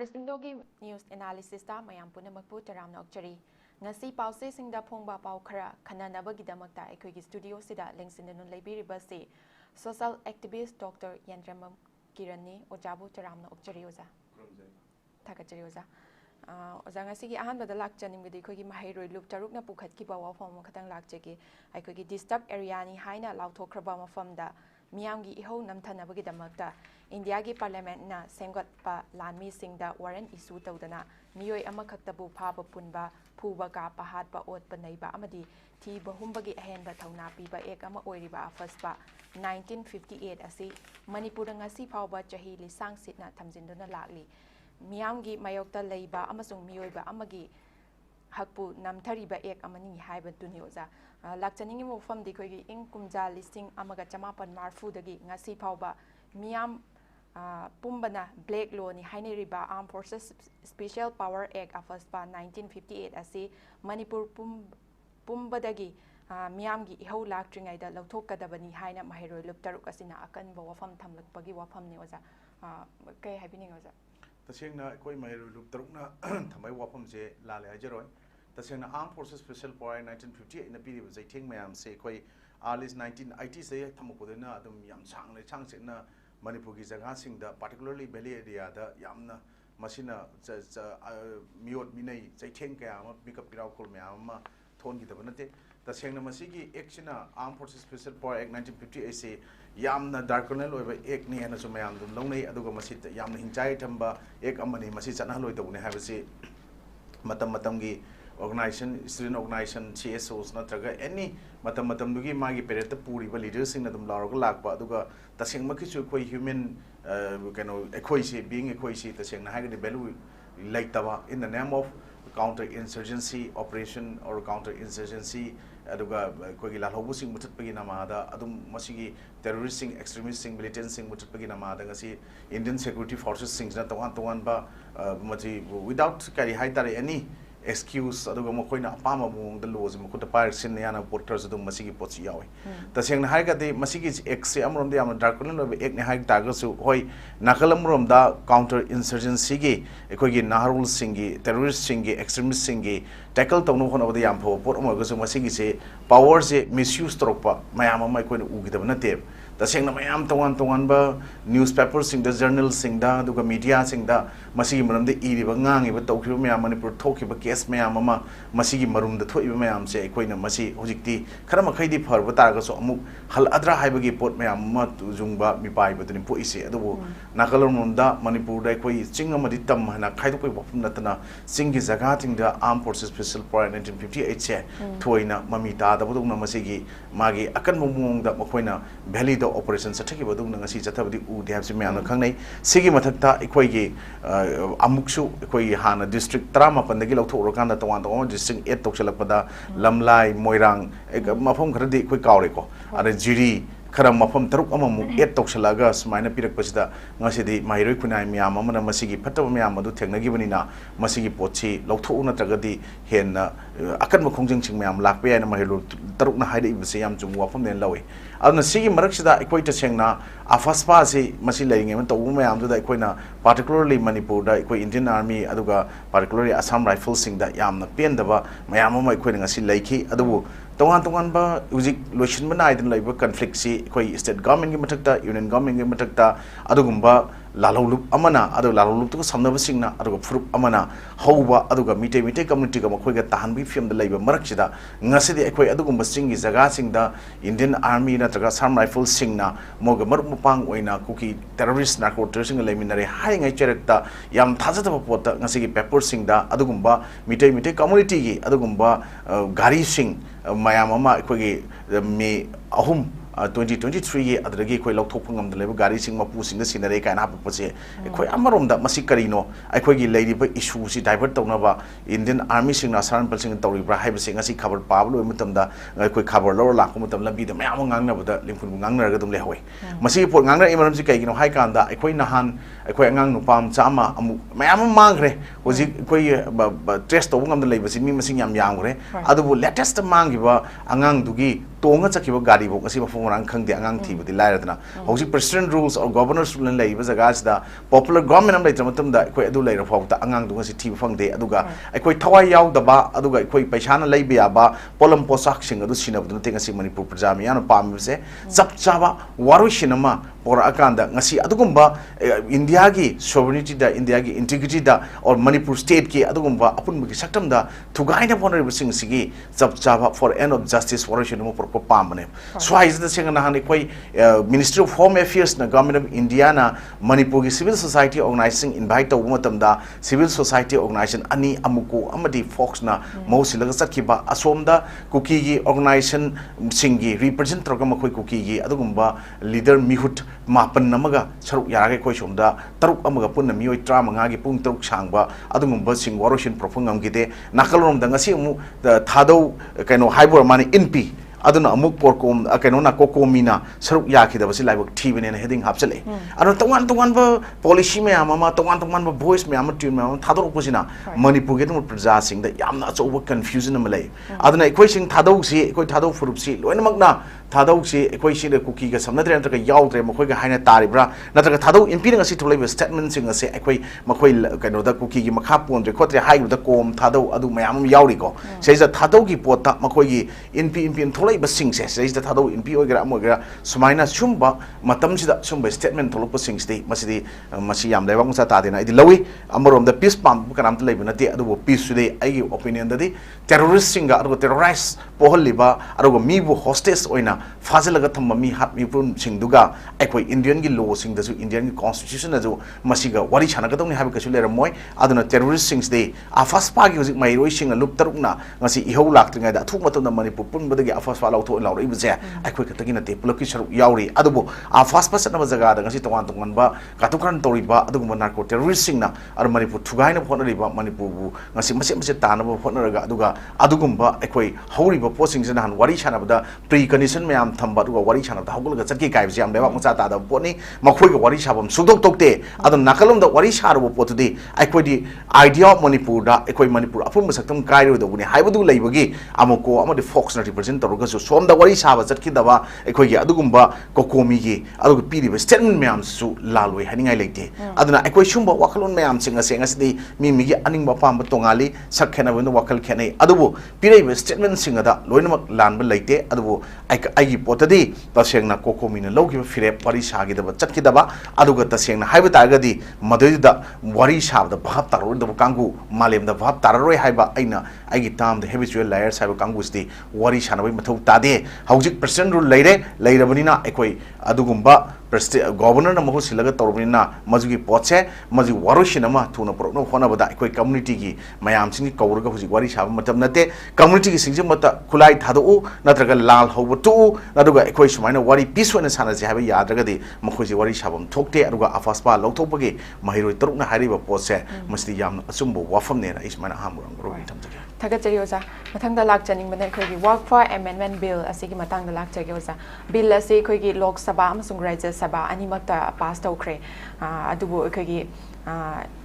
Marisindoggi News Analysis ta mayam punamakpu taramna okchari. Ngasi pause singda phongba pau khara khananabagidamagta aikhoigi studio sida lengsindanun leibiriba se social activist Dr. Yendrembam Kiran ni ojabu taramna okchari oza. Thakachari oza. Oza ngasi ahanbada lakchaningdi khoigi mahairoi loop tarukna pukhatkiba wafam khatang lakchegi aikhoigi disturb area ni haina lauthokraba mafamda Miyamgi iho namthanabagidamagta India ki Parliament na semgatpa lanmi singda warrant issue tawdana miyoi amakhaktabu phaba punba phuba ka pahatpa otpa naiba amadi thi bahumbagi ahenba thauna piba ek ama oiriba AFSPA 1958 asi Manipur ngasi phawba chahi lisang sitna thamjinduna lakli miyamgi mayokta leiba amasung miyoiba amagi hakpu namthariba ek amani haiba dunioza lakchaningi mofam dikhoigi ing kumja listing amaga chamapan marfu dagi ngasi phawba miyam pumbana black law ni haineriba Armed Forces Special Power Act AFSPA 1958 asi Manipur pumbadagi miyamgi ihau laktringaida lauthokadabani haina mahiroi lup taruk asina akanba wafam thamlakpagi wafam ni oza kai habini oza tasengna koi mahiroi lup tarukna thamai wafam je lale hajaroi tasengna Armed Forces Special Power Act 1958 na piri zai theng mayam se koi alis 1980 se thamukudena adum yam changle changchena Manipur ki jaga singda particularly valley area da yamna masina miot minai chaitheng kaya ma pickup pirau kol ma thon gi dabanate tasengna masigi actiona Armed Forces Special Power Act 1958 se yamna darkonal oiba ek ni hena sumayam dum longnei aduga masit yamna hinchai thamba ek amani masi chana loi tabune habase matam gi organization student organization CSOs natraga any matam dugi magi pereta puri ba leaders sing na dum laroga lakpa aduga taseng maki chu koi human equoi se being equoi se taseng na hagadi value like tawa in the name of counter insurgency operation or counter insurgency aduga koi gi lalhobu sing muthat pagi namada adum masigi terrorist sing extremist sing militant sing muthat pagi namada ngasi Indian security forces sing na tawan ba mati without carry high tare any excuse aduga mokoina apama mung the laws mokuta parsin yana porters adum masigi potsi yawi taseng hai ga de masigi ex amrom de am darkon lo ek ne hai targasu hoi nakalam rom da counter insurgency gi ekoi gi naharul singi terrorist singi extremist singi tackle tawno khona de yam pho pot mo ga su masigi se power se misuse tropa mayam mai koi u gi da na te taseng na mayam tawan ba newspaper sing da journal sing da aduga media sing da masigi maram de iri ba ngangi ba tawkhiba mayam Manipur thokhiba case mayam ama masigi marum da thoiba mayam se koina masi hojikti kharama khaidi farba targa so amuk hal adra haibagi pot mayam ma jungba mipai baduni po ise adubu nakalom da Manipur da koi chinga madi tam hana khaidu koi bafum natana singi jaga ting da Armed Forces Special Power 1958 se thoina mami ta da budung na masigi magi akan mumung da makoina valley da operation sathaki budung na ngasi jathabdi u de habsi mayam khangnai sigi mathakta ikoi gi amuksu ikoi hana district trama pandagi lauthok rokanda tawan district 8 tokselakpada lamlai moirang mafom kharadi ikoi kawre ko are jiri kharam mafam taruk amamu 8 tokselaga smaina pirak pasida ngasidi mairoi kunai miyam amana masigi phataba miyam adu thengnagi banina masigi pochi lauthok na tragadi henna akan makhongjing ching miyam lakpe yana mahilu taruk na haida ibse yam chung wafam den lawi aduna sigi maraksida ikoi ta sengna AFSPA se masi lainge man tawu mayam da ikoina particularly Manipur da ikoi Indian Army aduga particularly Assam Rifles sing da yamna pendaba mayam ma ikoi ngasi laiki adubu tongan ba uzik lotion bana idin laiba conflict si ikoi state government gi mathakta union government gi mathakta adugumba lalolup amana adu lalolup tu samnaba singna aduga furup amana hauba aduga mite community ga makhoi ga tahanbi film da laiba maraksida ngasidi ikoi adugumba singi jaga singda Indian Army na traga Assam Rifles singna moga mupang oina kuki terrorist narco terrorism leminare hai ngai cherekta yam thajataba pota ngasigi paper singda adugumba mite community gi adugumba gari sing mayam ama ikoi me ahum 2023 ye adragi koi lauthok ngam da leba gari sing mapu sing da sinare kai na pupase koi amarom da masi karino aikoi gi leiri ba issue si divert tawna ba Indian Army sing na saran pal sing tawri bra haiba sing asi khabar pablo mutam da koi khabar lor la ko mutam lambi da mayam ngang na ba lingfun ngang na ga dum le hoi masi pot ngang na imaram si kai gi no hai kan da aikoi nahan aikoi ngang nu pam chama amu mayam mangre hoji koi test to ngam da leiba si mi masing yam yang re adu latest mangi ba angang dugi tonga chakiba gari bo ngasi mafung rang khang de angang thi budi lai radna hoji president rules or governors rule lai ba jaga da popular government am lai tamatum da koi adu lai ra phau ta angang du ngasi thi phang de aduga koi thawai yaw da ba aduga koi paisa na lai be ba polam posak sing adu sinab du te ngasi manipur prajami yana pam se chap chaba waru sinama or akanda ngasi adugumba India gi sovereignty da India gi integrity da or Manipur state ki adugumba apun gi saktam da thugai na honorable sing sigi chap chaba for end of justice waration mo pro pamane so is the sing na han koi ministry of home affairs na government of India na Manipur gi civil society organizing invite to matam da civil society organization ani amuku amadi fox na mo silaga sakhiba asomda kuki gi organization singi represent program koi kuki gi adugumba leader mihut mapan namaga saruk yarage koi somda taruk amaga punna mioi tramanga gi pung taruk sangba adungumba sing waroshin profungam gide nakalom da ngasi mu thadau kaino haibor mani inpi aduna amuk porkom kaino na kokomina saruk yakida basi laibok thibene na heading hapsale anu tongan ba policy me ama tongan ba voice me ama tune me ama thadau kusina manipur ge tum praja sing da yamna achoba confusion am lay aduna ekoi sing thadau si ekoi thadau furup si loinamak na thadau si ekoi si le kuki ga samnadre antra ga yaudre makoi ga haina taribra natraga thadau imping asi thulai statement sing ase ekoi makoi kaino da kuki gi makha pondre khotre hai da kom thadau adu mayam yauri ko seisa thadau gi pota makoi gi impin thulai ba sing se seisa thadau impi ogira amogira sumaina sumba matam sida sumba statement thuluk pa sing stay masi yam lewa musa ta dena idi lawi amorom da peace pam kanam ta lebi na te adu peace sude ai opinion da di terrorist singa adu terrorize poholiba adu mi bu hostage oina fazelaga thamba mi hat mi pun singduga ekoi Indian gi law sing dasu Indian gi constitution aju masiga wari chana ka dongni habi kasu lera moi aduna terrorist sings de AFSPA gi hojik mai roi singa lup tarukna ngasi ihau laktringa da thuk maton da Manipur pun badagi AFSPA lautho law roi bje ekoi ka tagina te pulaki saruk yauri adubo AFSPA satna jaga da ngasi tongan ba katukran tori ba adugo narco terrorist singna ar Manipur thugai na phona ri ba Manipur bu ngasi mase ta na phona raga aduga adugumba ekoi hauri ba posing jana han wari chana ba pre condition me thamba duga wari chana da hogul ga chaki kai jam lewa musa ta da poni makhoi ga wari chabam sudok tokte adon nakalom da wari charu potu di aikoi di idea of Manipur da aikoi Manipur apun masaktam kai ro da buni haibu du leibagi amoko amadi fox na represent toruga so som da wari chaba chatki da ba aikoi gi adugumba kokomi gi aduga piri ba statement me am su laloi haningai leite aduna aikoi sumba wakalon me am singa senga sidi mi gi aning ba pam ba tongali sakhena bu wakal khenai adubu piri ba statement singa da loinamak lan ba leite adubu ai potadi tasengna kokomina logi fire pari sagi da chatki da ba aduga tasengna haiba targadi madoi da wari shab da bhab taroi da kangu malem da bhab taroi haiba aina agi tam da habitual layers haiba kangu sti wari shanabai mathau tade haujik president rule leirabani ekoi adugumba governor na mahu silaga torobina majugi potse maji warushin ama thuna pro hona bada ekoi community gi mayam singi kauraga huji wari shab matam nate community gi singje mata khulai thadu natraga lal hobutu naduga ekoi sumaina wari peace na sana je haiba yadragadi makhoji wari shabam thokte aduga AFSPA lauthopagi mahiroi tarukna hariba potse masti yam asumbo wafam ne na ismana hamurang rogi thamjage thagachari oza mathangda lakchaning bane khoi Waqf amendment bill asigi matangda lakchage oza bill asi khoi Lok Sabha amasung Rajya Sabha animakta pass tawkhre adubu khoi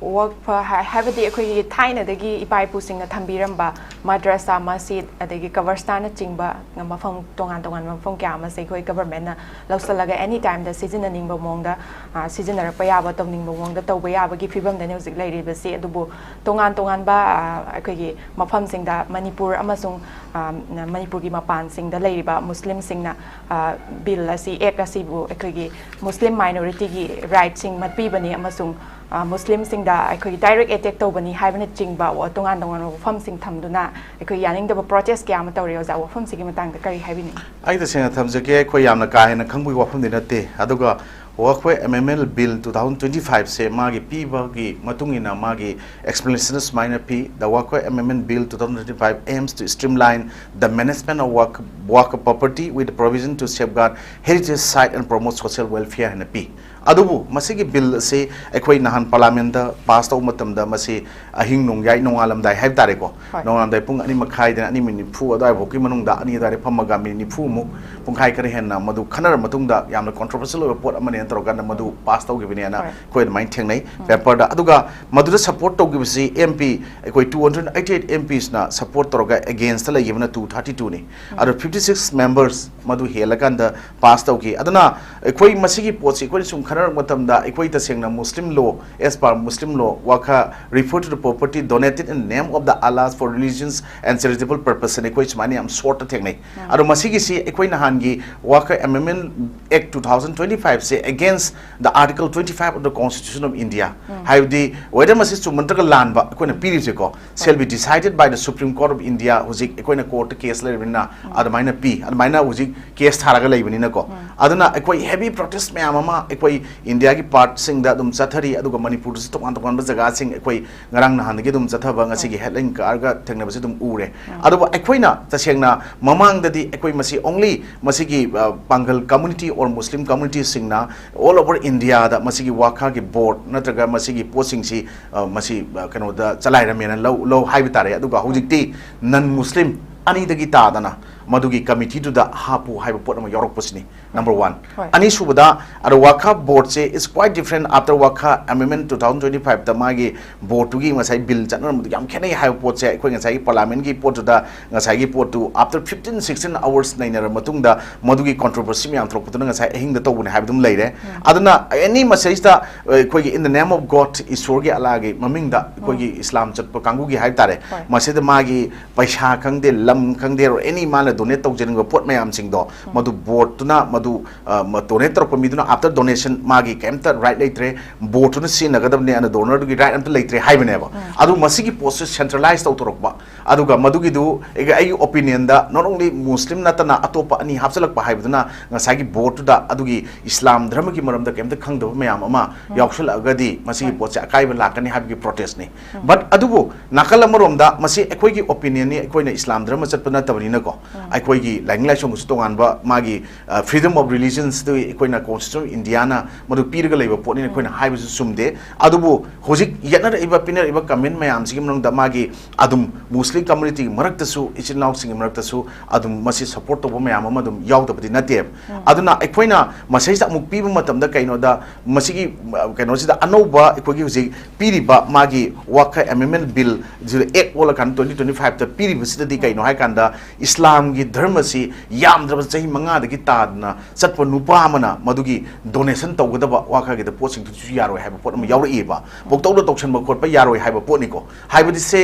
Waqf habadi khoi thaina dagi ipai pusing na thambiramba madrasa masjid adagi coverstan na chingba mafam tongan mafam kya ma sei khoi government na lausalaga anytime da season na ningba mongda season na pa yaba tawning mongda tawba yaba gi phibam da ne hojik lairi ba se adubu tongan ba khoi mafam singda Manipur amasung Manipur gi mapan singda lairiba Muslim singna bill asi ek asi bu khoi Muslim minority gi right sing matpi bani amasung Muslim sing da ekoi direct attack tawbani haibana chingba wa tongan wafam sing thamduna ekoi yaning da protest kya ma tawri oza wafam sigi matang da kari haibini ai da senga thamjake ekoi yamna ka hena khangbui wafam de nate aduga Waqf amendment bill 2025 se magi piba gi matungina magi explanation minor p the Waqf amendment bill 2025 aims to streamline the management of Waqf property with the provision to safeguard heritage site and promote social welfare and p adubu masigi bill se ekoi nahan parliament da pass taw matam da masi ahing nong yai nongalam dai haib tare ko nongalam dai pung ani makhai da ani mini phu adai boki manung da ani dai phamaga mini phu mu pung khai kare henna madu khanar matung da yamna controversial report amane antro kan madu pass taw gibini ana koi mai thengnai paper da aduga madu da support taw gibisi MP ekoi 288 MPs na support toga against la yevna 232 ni adu 56 members madu helakan da pass taw ki aduna ekoi masigi pochi ekoi sum khanar matam da ekoi ta sengna muslim law as per muslim law waka refer to the property donated in the name of the Allahs for religions and charitable purpose and ekoi chmani am sort of thing adu masigi si ekoi na hangi waka amendment act 2025 say against the article 25 of the constitution of India have the whether masi sumantra land ba ekoi na piri je ko shall be decided by the Supreme Court of India huzik ekoi na court case le bina adu maina p adu maina huzik case tharaga leibani na ko aduna ekoi heavy protest me amama ekoi India ki part sing da dum chathari aduga Manipur se tokan tokan ba jaga sing ekoi ngarang na han gi dum chathaba ngasi gi headline ka arga thengna ba se dum ure aduba ekoi na tasengna mamang da di ekoi masi only masi gi Pangal community or Muslim community singna all over India da masi gi waka gi board natraga masi gi posting si masi kano da chalai ramena low high bitare aduga hujikti non Muslim ani da gi ta dana madugi committee to the hapu high report ama yorok posini number 1 ani subada adu Waqf board say is quite different after Waqf amendment 2025 ta magi board to gi ngasai bill channa madu yam khenai high report say koi ngasai parliament gi report to da ngasai gi report to after 15-16 hours nainara matung da madugi controversy myam throk putuna ngasai ahing da tobune habdum leire aduna any message da koi gi in the name of God isor gi alagi maming da koi gi islam chat pa kangu gi high tare mase da magi paisa khangde lam khangde or any mala donate tau jeng pot mayam sing do madu board tuna madu donate tro pamiduna after donation magi kemta right laitre board tuna sin nagadam ne ana donor gi right amta laitre haibane ba adu masigi process centralized tau torok ba adu ga madu gi du ega ai opinion da not only Muslim natana atopa ani hapsalak pa haibuduna ngasagi board da adu gi Islam dharma gi maram da kemta khangdo mayam ama yaukshal agadi masigi pot cha kai ba lakani habgi protest ni but adubu nakal amarom da masi ekoi gi opinion ni ekoi na Islam dharma chatpana tabani na ko ekoi gi lang lai song tongan ba magi freedom of religions to ekoi na constitution Indiana madu pirga leiba potni ekoi na haibu sumde adubu hojik yana iba piner iba comment mayam sigim nong da magi adum Muslim community marakta su ichinau sing marakta su adum masi support to mayam amadum yaw da pati natem aduna ekoi na masai sa muk piba matam da kaino da masigi kaino sida anoba ekoi gi hojik piri ba magi Waqf amendment bill 08 wala kan 2025 ta piri bisida di kaino hai kanda Islam gi dharma si yam draba chahi manga da gi tadna satpa nupa amana madugi donation tawgada ba Waqf gi da posting tu yaroi haiba pot am yawri ba boktaw do toksan ba khot pa yaroi haiba pot ni ko haiba di se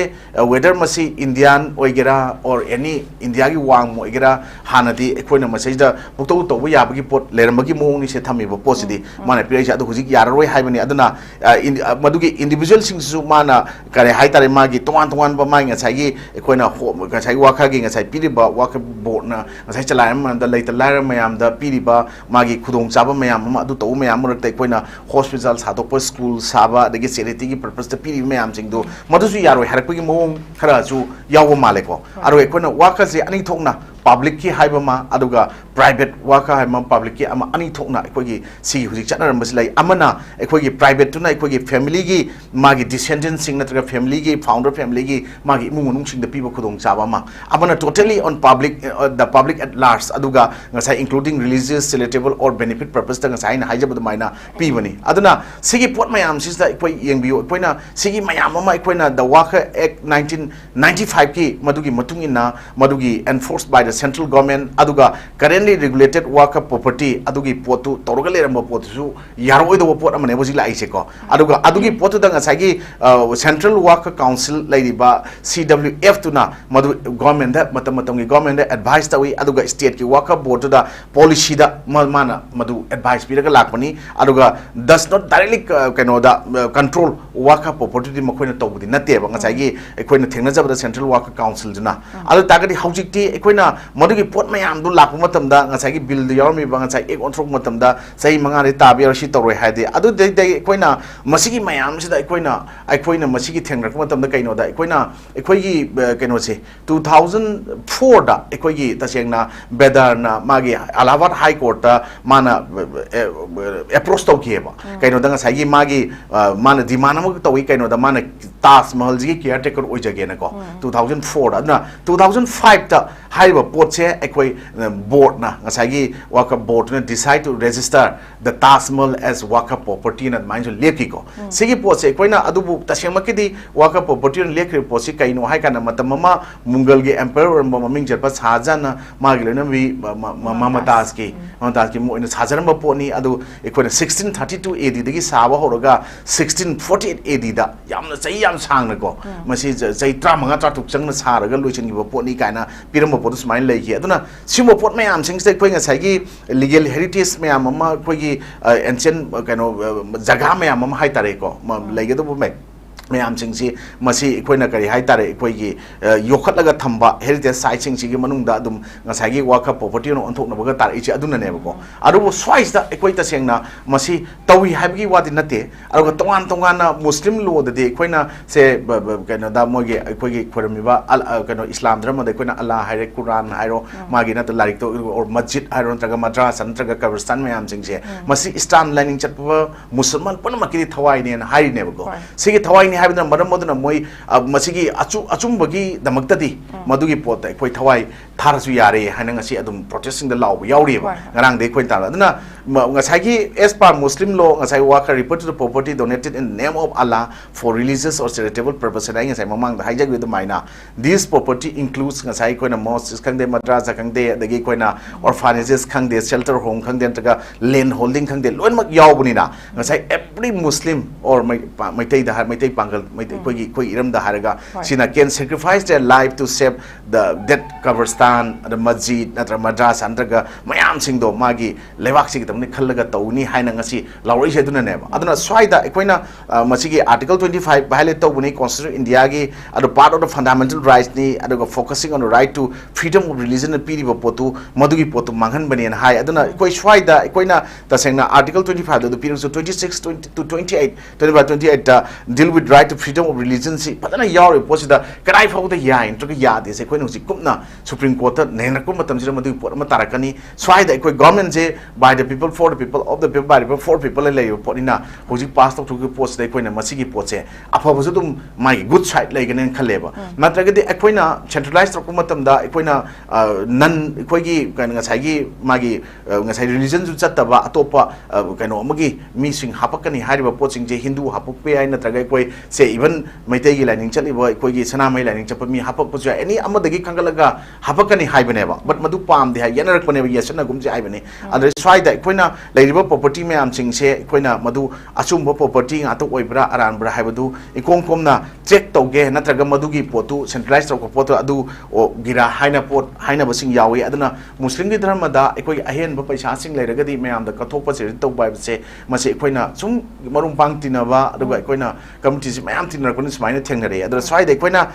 whether masi Indian oigera or any India gi wang mo oigera hanadi ekhoina masai da boktaw to ba yabagi pot lerambagi mong ni se thami ba posidi mana pire ja da hujik yaroi haiba ni aduna madugi individual sing su mana kare haitare magi tongan ba mai nga sai ekhoina ga sai Waqf gi nga sai piri ba Waqf board na ngasai chalai man da leita lai mayam da piri ba magi khudong chaba mayam ma adu to mayam rak tai koina hospital sa to school saba da gi charity gi purpose da piri mayam sing do madu su yaroi harak gi mong khara chu yawo male ko aro ekona Waqf se ani thokna public ki haiba ma aduga private Waqf haima public ki ama ani thokna ekoi si hujik chana ram basilai amana ekoi private tuna ekoi family gi magi descendants sing na family gi founder family gi magi imung manung sing da piba khudong chaba ma amana totally on public the public at large aduga ngasai including religious charitable or benefit purpose ta ngasai na haijaba maina pibani aduna sigi pot mayam sis da ekoi yengbiyo ekoi na sigi mayam ama ekoi na the Waqf Act 1995 ki madugi matungina madugi enforced by the central government aduga currently regulated Waqf property adugi potu torgale ramba potu yaroi do pot amane boji lai se ko aduga adugi potu da ngasai gi central Waqf council laiba CWF tuna madu government da matam gi government da advice tawi aduga state ki Waqf board da policy da mana madu advice piraga lakpani aduga does not directly kano da control Waqf property di makoina tawbudi natte ba ngasai gi ekoina thengna jaba da central Waqf council duna adu tagadi haujikti ekoina madugi pot mayam du lakpa matam da ngasai gi bill da yarmi ba ngasai ek ontrok matam da sai manga ri tabi ar shi toroi haide adu dei ekoina masigi mayam sida ekoina masigi thengrak matam da kaino da ekoina ekoi gi kano se 2004 da ekoi gi tasengna bedar na magi Allahabad high court Court mana approach to give kaino danga sagi magi mana demand amuk to kaino da mana Taj Mahal ji caretaker ojagena ko 2004 adna 2005 ta haiba pot che ekoi board na ngasagi Waqf board na decide to register the Taj Mahal as Waqf property na mind leki ko sigi pot che koina adubu tasema kidi Waqf property na lekri pot si kaino hai kana matamama Mughal ge emperor maming jerpa Shahjahan magi lena bi Mamataaz ki mo ina Shahjahan ba poni adu ekoi 1632 AD dagi saba horoga 1648 AD da yamna chai yam sang na ko masi chai 35 36 chang na saraga loichin gi ba poni kaina piram ba pot smile lai ki aduna simo pot mayam sing se koi ngasai gi legal heritage mayam ma koi gi ancient kaino jaga mayam ma hai tare ko lai ge do bu mai mayam sing si masi koi na kari hai tare koi gi yokhat laga thamba heritage site sing si gi manung da dum ngasai gi Waqf property no onthok na ba tar ichi aduna ne ba ko aru swais da koi ta seng na masi tawi hai gi wadi nate aru tongan tongan na muslim law da de koi na se kaino da mo gi koi gi khorami ba kaino islam dharma da koi na Allah hai Quran hai ro ma gi na ta larik to or masjid hai ro traga madrasa traga kabristan mayam sing se masi islam lining chat ba musulman pon ma ki thawai ne hai ne ba ko sigi thawai habina maram moduna moi masigi achumbagi damaktadi madugi pot koi thawai tharasu yare haina ngasi adum protesting the law yauri ba ngarang de koi tala aduna ngasagi as per Muslim law ngasai Waqf report to the property donated in the name of Allah for religious or charitable purpose na ngasai mamang da hijack with the maina this property includes ngasai koi na mosques khangde madrasa khangde adagi koi na orphanages khangde shelter home khangde taga land holding khangde loin mak yaubuni na ngasai every Muslim or maitai da maitai pangal koi iram da haraga sina can sacrifice their life to save the that kabristan the masjid natra madrasa antraga mayam sing do magi lewak sig tamni khallaga tawni haina ngasi lawri se duna ne aduna swaida ekoina masigi article 25 violate to buni constitution India gi adu part of the fundamental rights ni adu focusing on the right to freedom of religion and piri potu madugi potu manghan bani and hai aduna koi swaida ekoina ta sengna article 25 the period so 26 to 28 25 28 deal with right to freedom of religion si patana yauri posida karai fau da ya into ya de se koi no si kumna Supreme Court ne na kum matam sira madu pot ma tarakani swaida koi government je by the people for the people of the people by the people for people le yo potina hoji pass to post de koi na masigi pot se afa bu dum my good side like nen khaleba matraga de koi na centralized to matam da koi na nan koi gi kan ngasai gi magi ngasai religion ju chattaba atopa kaino amagi mi sing hapakani hariba pot sing je Hindu hapuk pe ai na traga koi se even maitai gi lining chali boy koi gi sana mai lining chapa mi hapak pu any amadagi kangalaga hapakani haibane ba but madu pam de yenarak bane yesana gumje haibane adre swai da koina leiriba property me am sing se koina madu achumba property ngato oibra aranbra haibadu ikong komna check toge natraga madugi potu centralized to potu adu o gira haina pot haina basing yawi aduna muslim gi dharma da ekoi ahen ba paisa sing leiragadi me am da kathok pa se to bai se mase koina sum marum pang tinaba aduga koina community me am tinar kon smaina thengnare adra swai de koina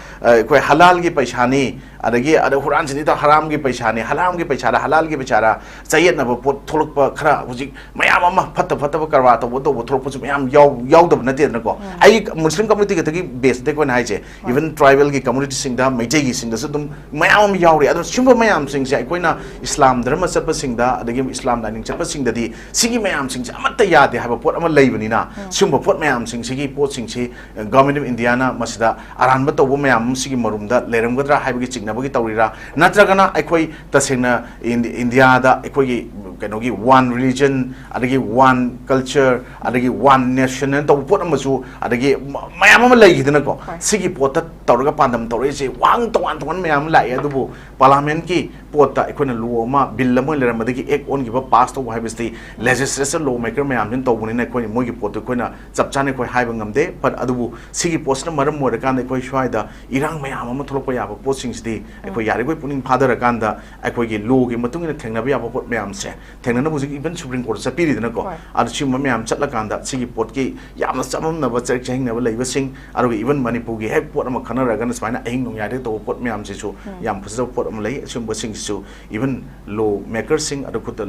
koi halal gi paisa ni adagi ada huran jini ta haram gi paisa ni haram gi paisa halal gi bichara sayet na pot tholok pa khara huji mayam ama phatta phatta karwa to bo tholok pu mayam yaw da na te na ko ai muslim community gi tagi base de ko na hai even tribal gi community sing da maitai gi sing da sudum mayam yauri adra simba mayam sing se koina islam dharma chapa sing da adagi islam dining chapa sing da di sigi mayam sing se amatta yade ha pot ama leibani na simba pot mayam sing sigi pot sing se government of India na masida aran ba to bo mayam sigi marum da leram gadra haibagi chingna bagi tawrira natragana aikoi tasena India da aikoi kenogi one religion adagi one culture adagi one nation to pot amasu adagi mayam ama lai hidana ko sigi pot ta tawraga pandam tawre se wang tongan mayam lai adubu parliament ki pot ta aikoi na law ma bill la mo leram madagi ek on gi ba pass to haibasti legislation lawmaker mayam din to bunina koi mo gi pot ko na chapchane koi haiba ngamde but adubu sigi post na maram mo kan koi shwaida irang mayam ama tholok ya ba post sing sti koi yare koi puning father kan da koi gi law gi matung ina thengna ba ya pot mayam se thengna na buji even Supreme Court sa piri dina ko adu chim mayam chatla kan da sigi pot ki yamna chamam na ba chek cheng na ba leiba sing aru even Manipur gi hek pot ama khana ra gan smaina ahing nong yare to pot mayam se chu yam phasa pot am lei chim ba sing su even law makers sing adu kuta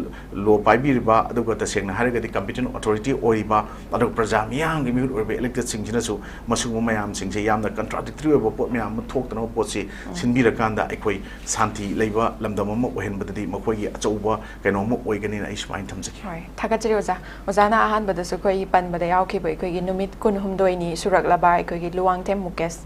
law paibi riba adu kata seng na harga di competent authority oriba adu praja miyang gi miut orbe elected sing jina su masung mayam sing se yamna contradictory ba pot miyam thok tana pot se sinbi ra kanda aikoi santi leiba lamdam ma ohen badadi makoi gi achouba kaino ma oigani na ismain thamjaki hoi thagachari oza ozana ahan bada su koi pan bada yaw ki bai koi gi numit kun humdoi ni surak laba koi gi luang tem mukes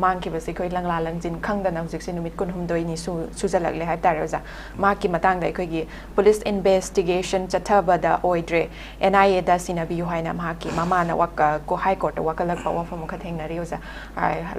mang ki basi koi langla langjin khangda na hujik se numit kun humdoi ni sujalak le hai tare oza ma ki matang dai koi gi police investigation chathaba da oidre NIA da sinabi yu haina ma ki mama na wak ko high court wa kalak pa wa fam khatheng na ri oza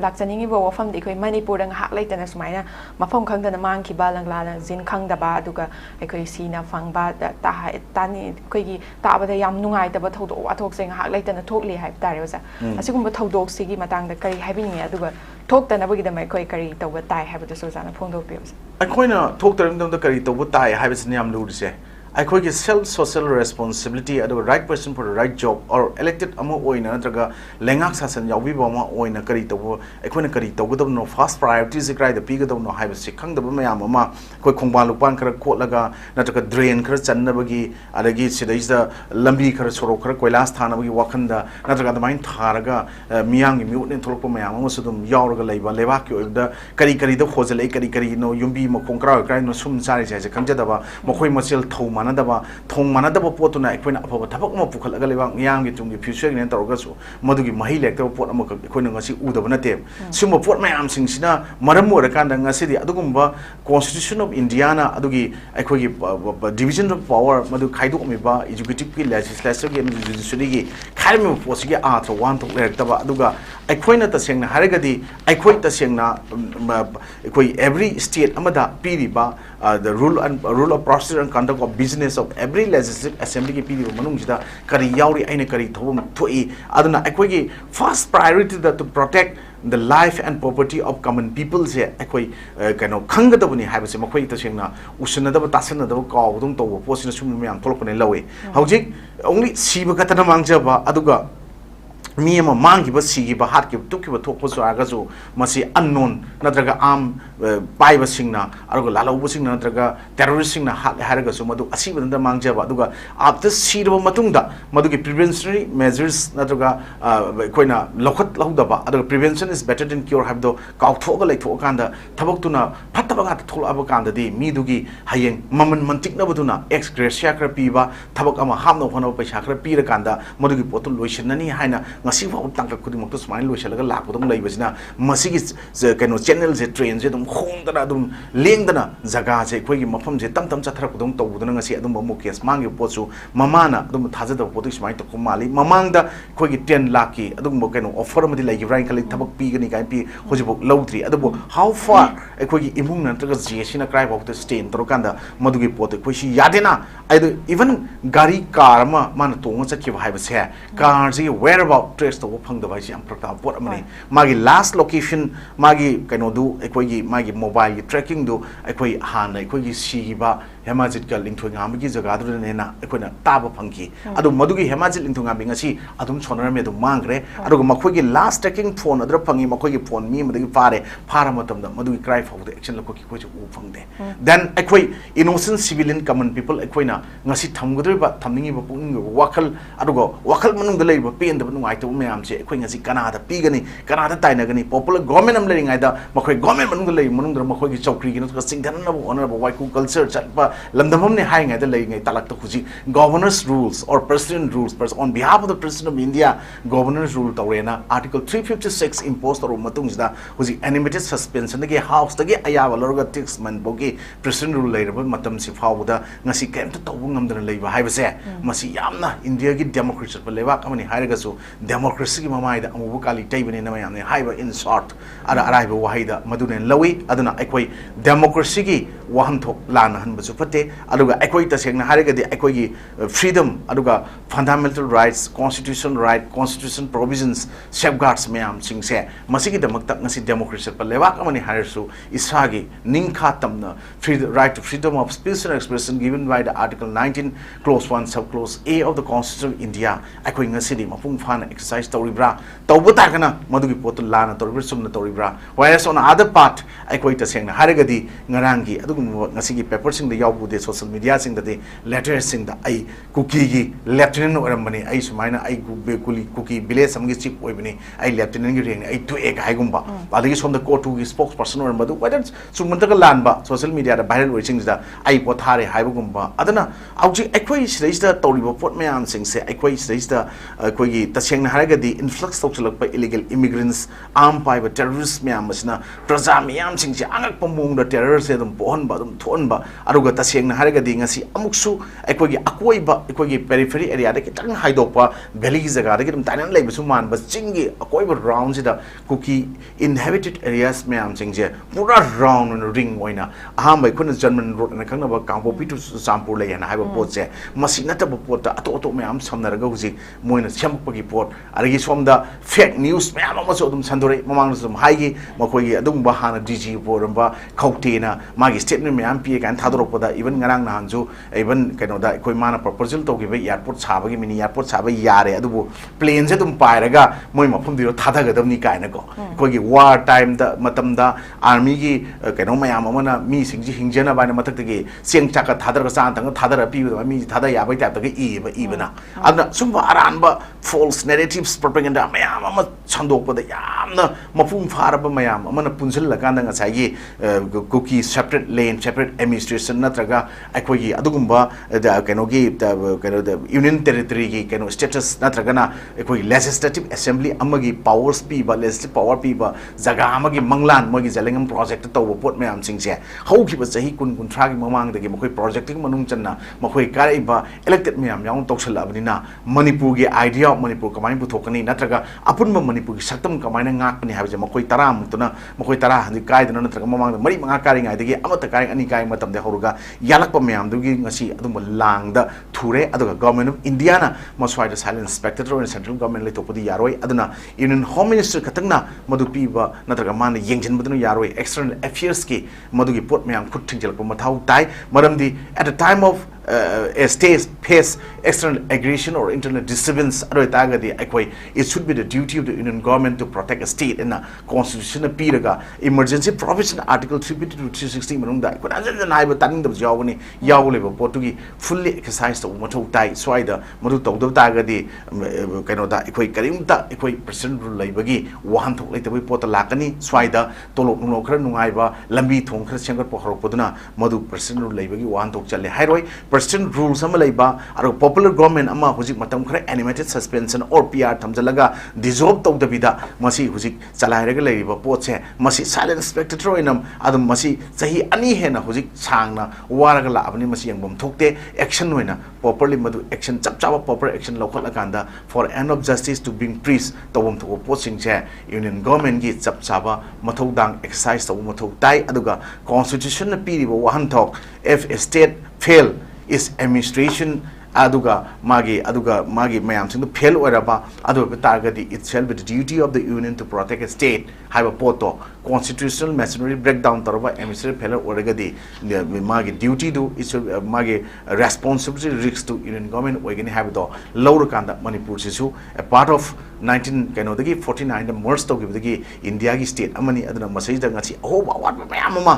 lakchani ngi bo wa fam di koi manipur ang hak lai tana sumaina mafam khangda na mang ki ba langla langjin khangda ba aduga koi sina fangba ta tani koi gi ta ba da yam nungai ta ba thodo wa thok seng hak lai tana thok li hai tare oza asigum ba thodok sigi matang da kari habini aduga thok tana ba gi da mai koi kari tawba tai ha ba da so jana phongdok pi oza akoina thok tarim dam da kari tawba tai ha ba sinyam lu se akhoi self social responsibility adu right person for the right job or elected amo oina natraga lengak sasan yawi ba ma oina kari tawo akhoi kari tawo no first priority se krai da pi ga no haiba se khang da ba mayam ma khoi khongba lupan khara khotlaga natraga drain khara channa bagi adagi sidaisa lambi khara sorok khara koilas thana bagi wakhanda natraga da main tharaga miyang mi mut ne tholok mayam ma sudum yawraga leiba lebak ki oida kari kari da khojale kari kari no yumbi ma khongkra krai no sum sari se khangja da ba makhoi machel thau thong manadaba potuna aikoina afaba thabak ma pukhalaga lewa ngyang gi tungi future ne tawga su madugi mahi lekta pot ama aikoina ngasi udaba nate simo pot mayam singsina maram ora kanda ngasi di adugumba constitution of India na adugi aikogi division of power madu khaidu miba executive ki legislature gi judiciary gi khaimi posi gi a to one to lektaba aduga aikoina ta sengna haragadi aikoi ta sengna aikoi every state amada piriba the rule of procedure and conduct of business of every legislative assembly ki piriba manung sida kari yauri aina kari thobum thoi aduna aikoi gi first priority that to protect the life and property of common people se aikoi kano khangadabuni haibase makhoi ta sengna usanadaba tasanadaba kawdum tobo posina sum myam tholopane lawe hojik only siba katana mangjaba aduga mi ama mangi ba sigi ba hat ki tukki ba thokpo so aga so masi unknown natraga am pai ba singna argo lalau bu singna natraga terrorist singna hat haraga so madu asi ba da mangja ba aduga after sirba matungda madu ki preventionary measures natraga koina lokhat lauda ba aduga prevention is better than cure have do kaw thoga lai thok kanda thabak tuna phattaba ga thol aba kanda di mi dugi hayeng maman mantik na buduna ex gratia kra pi ba thabak ama hamno hono paisa kra pi ra kanda madu ki potul loishnani haina ngasi fa tangka khudimok to smile loisalaga lakudum laibasina masigi kano channel je train je dum khongdana dum lengdana jaga je khoi gi mafam je tam tam chathra kudum tawudana ngasi adum mukes mangi pochu mamana dum thajada potu smile to kumali mamangda khoi gi 10 lakh ki adum kano offer madi lai gi right kali thabak pi gani kai pi hojibok lowtri adubo how far khoi gi imung na traga je sina cry of the stain torokanda madugi potu khoi si yadena even gari car ma man tonga chakhi haibase car ji where about trace to phang da bai am prakta pot amani magi last location magi kaino du ekoi gi magi mobile tracking du ekoi han ekoi gi si ba hemajit ka lingthoi ngam gi jaga du ne na ekoi na taba phangki adu madugi hemajit lingthoi ngam ngasi adum sonara me du mangre adu makhoi gi last tracking phone adra phangi makhoi gi phone mi madagi fara matam da madugi cry for the action lako ki ko ju phangde then ekoi innocent civilian common people ekoi na ngasi thamgudre ba thamningi ba pung wakal adugo wakal manung da lei ba pen da nungai to mayam se ekoi ngasi kanada pigani kanada tainagani popular government am lering aida makhoi government manung da lei manung da makhoi gi chokri gi no singdhan na bo honor ba waiku culture chatpa lamdamam ne hai ngai da lei ngai talak to khuji governors rules or president rules on behalf of the president of India governors rule tawrena article 356 imposed or matung sida huji animated suspension ge house ge aya walorga 6 month bogi president rule lei matam si fawda ngasi kem to tawung ngamdana lei ba hai ba se masi yamna India gi democracy pa lewa kamani hairaga su democracy gi mamai da amu kali taibane na mayam ne haiba in short ara arai ba wahaida madune lawi aduna aikoi democracy gi wahan thok lana han basu pate aduga aikoi ta sengna hairaga di aikoi gi freedom aduga fundamental rights constitution provisions safeguards mayam singse masigi damakta ngasi democracy pa lewa kamani hairsu isagi ningkha tamna right to freedom of speech and expression given by the article 19 clause 1 subclause A of the Constitution of India aikoi ngasi di mapung phana exercise toribra tawbu takana madugi potu lana toribra sumna toribra whereas on other part ai koi ta sengna haragadi ngarangi adugum ngasi gi paper sing da yawbu de social media sing da de letters sing da ai cookie gi lieutenant oramani ai sumaina ai cookie village samgi chief oibani ai lieutenant gi reng ai to ek haigumba adagi som da court gi spokesperson orambadu whether sumanta ka lanba social media da viral reaching da ai pothare haibugumba adana auji ai sida tawriba pot mayam sing se ai sida koi gi tasengna haragadi influx tawchalakpa illegal immigrants arm pai ba terrorist mayam masna praja mayam sing se angak pamung da terror se dum pohon ba dum thon ba aruga tasengna haragadi ngasi amuksu ai gi akoi ba ai gi periphery area da kitang haidokpa valley jaga da gi dum tanan lei bisu man ba chingi akoi ba round sida cookie inhabited areas mayam sing je pura round on ring oina aham bai khun German road na khangna ba kangpo pitu sampur lei na haiba pot se masi nata ba pot ato mayam samnaraga huji moina semakpagi pot arigi somda fake news mayam amaso dum sandore mamang dum haigi makoi adum ba hana DG poramba khautena magi statement mayam pi kan thadoropoda even ngarang na hanju even kaino da koi mana proposal to gi airport sabagi mini airport sabai yare adubu plane se dum pairaga moi mafum diro thadagadamni kaina ko koi gi war time da matam da army gi kaino mayam amana mi singji hingjana ba na matak gi seng chaka thadar sa tang thadar pi mi thada ya bai ta ga ibana adna sumba aranba false narratives propaganda mayam ama chandokpada yamna mafum faraba mayam amana punsil lakanda ngasai gi cookie separate lane separate administration natraga akoi gi adugumba da kaino gi kaino da union territory gi kaino status natraga na akoi legislative assembly amagi powers pi ba legislative power pi ba jaga amagi manglan mogi jalengam project to pot mayam singse hauki ba sahi kun thra gi mamang da gi makoi project gi manung channa makoi kai ba elected mayam yang toksal abnina Manipur gi idea of Manipur kamai puthokani natraga apunba Manipur gi saktam kamai na ngakni haje makoi tara mutuna makoi tara handi kai dana natraga mamang da mari manga kari ngai dagi amata kari ani kai matam de horuga yalakpa mayam dugi ngasi adum lang da thure aduga government of India na maswai da silent inspector and central government le topudi yaroi aduna union home minister katangna madu piba natraga man yengjin badunu yaroi external affairs ki madugi pot mayam khut thingjalpa mathau tai maramdi at the time of a state face external aggression or internal disturbance it should be the duty of the Union government to protect a state in a constitutional period emergency provision article 352 360 manungda fully exercised to mathau tai swaida madu tawda tagadi kainoda karimta president rule laibagi wahan thok laitabai pota lakani swaida tolok nuno khara nungaiba lambi thong khara sengat pohorpoduna madu president rule laibagi wahan thok challe hairoi President rules sama laiba aro popular government ama hujik matam khara animated suspension or PR thamjalaga dissolve tawdabida masi hujik chalairaga laiba potse masi silent spectator inam adum masi sahi ani hena hujik sangna waraga labani masi yangbam thokte action hoina properly madu action chapchaba proper action lokhala kanda for end of justice to bring peace tawum thok posting che union government gi chapchaba mathau dang exercise taw mathau tai aduga constitution na piriba wahan thok if a state fail is administration aduga magi mayam sing the fail oraba aduga targadi itself the duty of the union to protect a state have a poto constitutional machinery breakdown taraba administrative failure oragadi magi duty do is magi responsibility risks to union government organi have to lower kanda Manipur sisu a part of 19 kaino dagi 49 the merged to give India gi state amani aduna masai da ngasi oh what mayam ma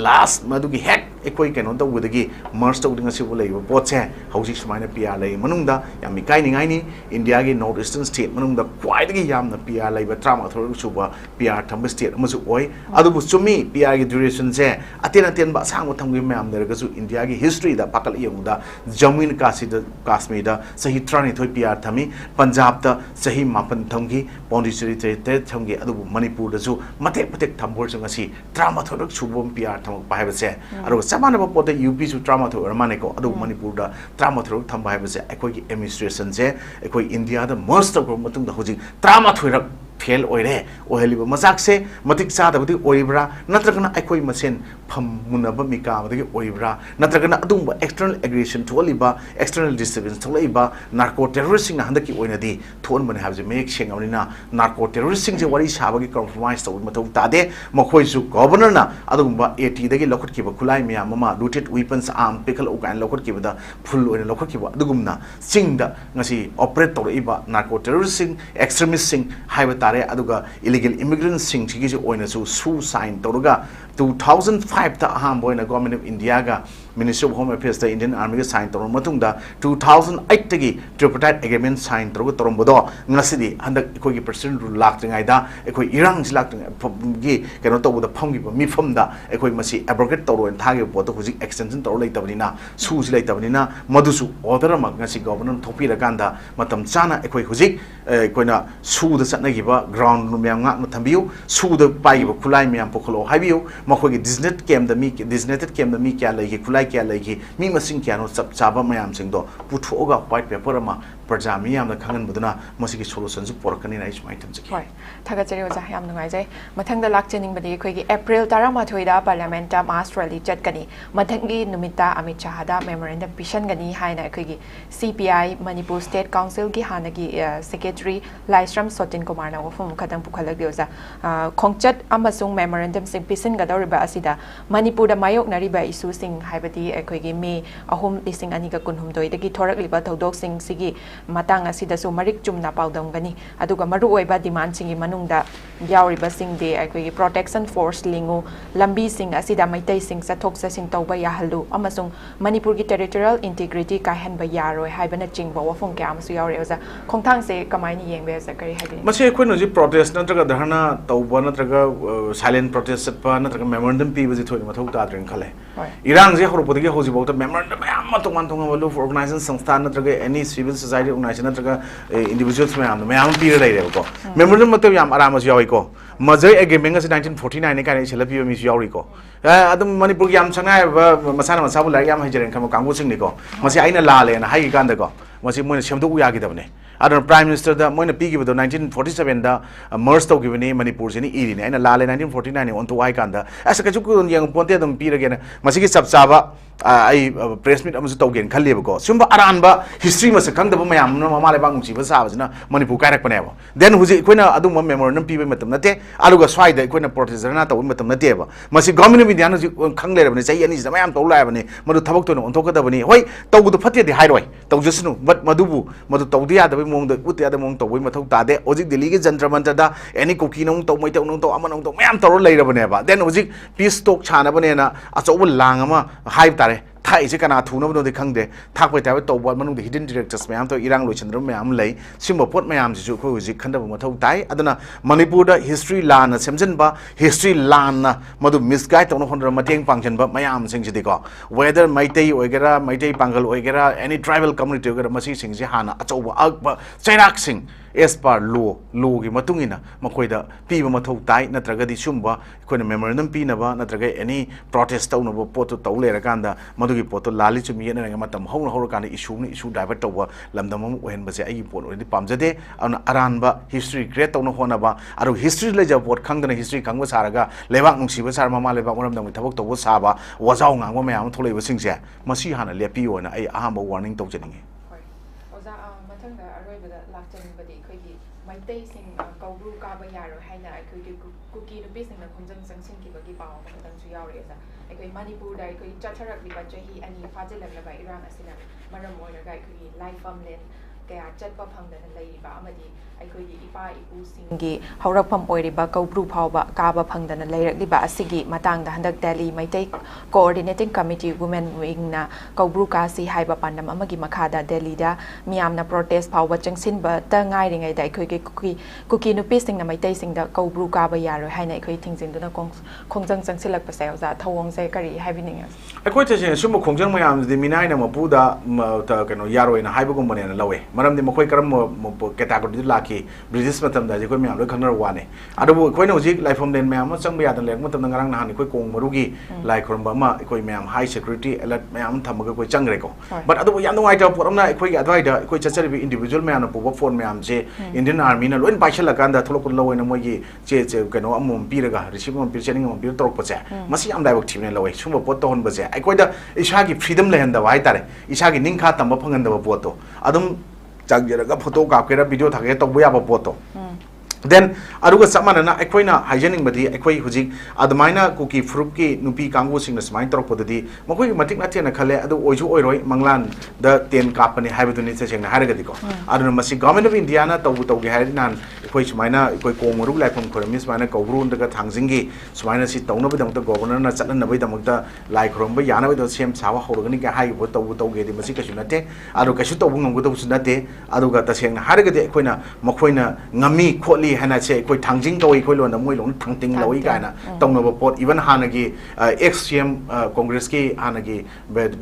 last madugi head ekoi kaino da wudagi merged to ngasi bulai potse hauji sumaina PR lai manungda yami kai ningai ni India gi north eastern state manungda kwai dagi yamna PR lai ba trama thor suba PR thamba state amasu oi adubu chumi PR gi duration se aten ba sang thamgi mayam der gasu India gi history da pakal yonguda Jammu and Kashmir da sahi trani thoi PR thami Punjab da sahi mapan thamgi Pondicherry te thamgi adubu Manipur da su matek thambor ngasi trama thor subom PR thamok pai se aru samana ba pot UP su trama thor mane ko adubu Manipur da trama thor thamba hai base ekoi administration se ekoi India da most of matung da hoji trama thoirak fail ओइरे ओहलिबा मजाकसे मतिक चादबदि ओइब्रा नत्रगना अखोई मसेन फमुनबा मिकाबदि ओइब्रा नत्रगना अदुंबा एक्सटर्नल एग्रेशन थोलिबा एक्सटर्नल डिस्टर्बेंस थोलैबा नार्को टेररिस्टिंग हंदकी ओइनदी थोनबने हाबजे मेक सेंगवनिना नार्को टेररिस्टिंग जे वरी साबगी कॉम्प्रोमाइज तौ मथौ तादे मखोइसु गवर्नरना अदुंबा एटी दगी लखटकिबा खुलाई मियाम मा लूटेड वेपन्स आर्म पिकल ओकान लखटकिबदा फुल ओइना लखटकिबा अदुगुमना चिंगदा ngasi ऑपरेट तौरइबा नार्को टेररिस्टिंग एक्सट्रीमिस्टिंग हाइबा तारे अदुगा इलीगल इमिग्रेंट्स सिंग सिगी जो ओइनसु सु साइन तौरगा 2005 ता अहम बोइना गवर्नमेंट ऑफ इंडिया गा मिनिस्ट्री ऑफ होम अफेयर्स दा इंडियन आर्मी गा साइन तौर मतुंगदा 2008 तगी ट्रिपटाइट एग्रीमेंट साइन तौरगा तौरमबदो ngasidi handak ekoi president ru laktingai da ekoi irang ji lakting gi keno tawda phamgi mi famda ekoi masi abrogate tawro thage boto huji extension tawro leitabnina su ji leitabnina madusu order ma ngasi governor thopi ra kanda matam chana ekoi huji koina su da satnagi ba ground nu myam ngak na thambiu su da pai ba khulai myam pokholo haibiu makoi gi designated camp da mi kya legi khulai kya legi mi masing kya no chap chaba mayam sing do puthoga white paper ma प्रजा मियाम खंगन बदना मसिकी solution सु पोरकनी नाइ सुमाइ थमजकी होय थागचरी ओजा याम नुंगाइ जाय मथंग दा लाक्चनिंग बदि खोगी अप्रैल 13 दा पार्लियामेंट ता मास रैली चटकनी मथंगी नुमिता अमित शाह दा मेमोरेंडम पिशनगनी हाइना खोगी सीपीआई मणिपुर स्टेट काउंसिल की हानगी सेक्रेटरी लाइस्रम सोटिन कुमार ना वफम खतंग पुखलक दियोजा खोंगचट अमसुंग मेमोरेंडम सिंग पिसन गदौरिबा असिदा मणिपुर दा मायोक नरिबा issue Singh हाइबदि खोगी may अहुम लिसिंग अनिगा कुनहुमदोय दगी थोरकलिबा थौदोक Singh सिगी matang asidasу marik chumna paudamgani aduga maru oiba demand singi manungda yauriba singde aikogi protection force lingu lambi sing asida maitai sing sathok sasin tauba yahalu amasung manipur gi territorial integrity ka henba yaroi haibana chingba wafung kya amasu yaure oza khongthang se kamaini yengbe sa kari habi mase khoi no ji protest natraga dharna tauba natraga silent protest satpa natraga memorandum pi baji thoi mathau ta dring khale irang je horopodi gi hoji bauta memorandum am man tonga walu organization संस्था natraga any civil society organization natraga individuals ma'am पीर लेरेको memorandum मतलब याम आराम से यावइको मजै agreement अस 1949 ने काने छलपि miss यावरिको अदम मणिपुर याम संगाय मसाना मसाबु लाग याम हजरेन खम कांगु सिंगनिको मसे आइना लालेना हाइ कांदको मसे मोइन सेमदु यागिदबने अदर प्राइम मिनिस्टर दा मोइन पीगिबदो 1947 दा मर्ज तौगिबने मणिपुर सेनि इरिने आइना लाले 1949 ने ओन्तो वाइ कांदा अस कछु कु यंग पोंते दम पीरगेना मसे की सबचाबा आई प्रेस मीट अमसु तौगेन खल्लेबको सुंबा अरानबा हिस्ट्री मसे खंगदब मयाम न ममाले बांग मुचिबा साबजना मणिपुर कायरकपनेबो देन हुजि कोइना अदुम मेमोरेंडम पीबे मतम नते आलुगा स्वाइदा कोइना प्रोटेस्ट ना तौ मतम नतेबा मसे गवर्नमेंट ऑफ इंडिया न खंगलेरबने चाहि अनि जमा याम तौलायबने मदु थबक तोन ओन्थोकदबनी होय तौगुदु फते दि हाइरोय तौजसनु बट मदुबु मदु तौदि यादबे मोंग उते याद मोंग तौबे मथौ तादे ओजि दिल्ली के जंत्र मंत्र दा एनी कोकी नों तौ मै तौ नों तौ अमन नों तौ मयाम तौर लेरबनेबा देन ओजि पीस टॉक छानबनेना अचौब लांग अमा हाइब तारे थाइसे कना थुनबनो खंगदे थाकपै ताबे तौबा मनुंग हिडन डायरेक्टर्स मैम तो इरांग लोचंद्र मैम लै सिम पोट मैम जिसु खो हुजि खंदब मथौ ताई अदना मणिपुर दा हिस्ट्री लान सेमजनबा हिस्ट्री लान मदु मिसगाइड तौन honour मतेंग पांगजनबा ma'am सिंगजिदिको weather Meitei ओइगेरा Meitei Pongal ओइगेरा any tribal community ओइगेरा मसी सिंगजे हाना अचौबा अगबा चैराक सिंग एस पार लो की मतुंगिना मखोइदा पीबा मथौ ताई नत्रगदि Sumba Koyna memorandum पीनबा नत्रगा any protest तौनबा पोतो तौ लेरकांदा मदुगी पोतो लाली चुमी येना मतम हौन हौरकांदा इशू डाइवर्ट तौबा लमदम ओहेनबसे आइ पोट ओइदि पामजदे अन अरानबा हिस्ट्री क्रिएट तौन होनबा आरो हिस्ट्री लेजा पोट खंगदना हिस्ट्री खंगबा सारगा लेबाक नुसिबा सार ममा लेबाक ओरमदम थबक तौबा साबा वजाव ngang मैम थोलेबा सिंगसे मसी हाना लेपी ओना आई अहाम वार्निंग तौजनिंगे ओजा मथंग अरोइबदा लाक्चनिंबदि खोगी मैतै सिंग कौब्रु काबा यारो हाइना खोगी कुकी नुपि सिंग खुंजंग संसिनकिबगी पाव खतंसु यावरेजा अखोई मणिपुर दा अखोई चथरकलिबा चही अनि फाजिलगलबा इरान असिना मरम ओइरगा अखोई लाइफ फमलेन कया चटपा फंगदना लैबा अमदि अखोई इपा इपु सिंगी हौरकफम ओइरिबा कौब्रु फावबा काबा फंगदना लैरकलिबा असिगी मतंगदा हंदक Delhi Meitei coordinating committee women विंगना Koubru कासी हाइबा पांडम अमगी मखादा दिल्ली दा मियामना प्रोटेस्ट फावबा चंगसिनबा त ngaइरिङैदा अखोई कुकी नुपि सिंगना मैतै सिंगदा कौब्रु काबा यारो हाइना अखोई थिंजिंदुना खोंजंग चंगसिलकपसे ओजा थवंगसे करी हाइबिनिङ अखोई तसे सुम खोंजंग मयाम दि मिनाइना मपुदा त कनो यारोइना हाइबगुमबनेना लवे मरमदि मखोय करम कैटेगोरी लाखी ब्रिटिश मतम दा जेखोय म्याम लोय खंगनर वाने अदबो खोयना होजिक लाइफम लेन म्याम चंग यादन लेक मतम ngarang nahan khoi kong marugi lai khorba ma khoi myam high security alert myam thamaga khoi changre ko but adu yam ngai ta poramna khoi adwai da khoi chachari individual myam na puba phone myam je Indian army na loin paishala kanda tholok lo na moi che keno amum piraga receive amum pir chening amum pir torok pa che masi am dai bak thimne loi sumba pot to hon ba je ai khoi da isha gi freedom le handa wai tare isha gi ningkha tamba phangan da pot to adum chagjera photo ka kera video thage to buya ba pot to then aruga samana akoina hygienic badi akoi hujik admaina kuki fruit ki nupi kangu sing na smai torok podadi makoi matik na thena khale adu oju oiroi manglan da ten kapani haibuduni se sengna haragadi ko aduna masi government of India na tawu tawge hari nan akoi smaina akoi komaru laifam khorami smaina kawru ndaga thangjingi smaina si tawna badam ta governor na chatna nabai damakta lai khrom ba yana bai do sem sawa horogani ka hai bo tawu tawge di masi kasu nate adu kasu tawu ngam go nate aduga ta sengna haragadi akoina makoina ngami kholi hana che koi thangjing koi koi lon moi long thangting loi kana tongna bo pot even hanagi ex CM congress ki hanagi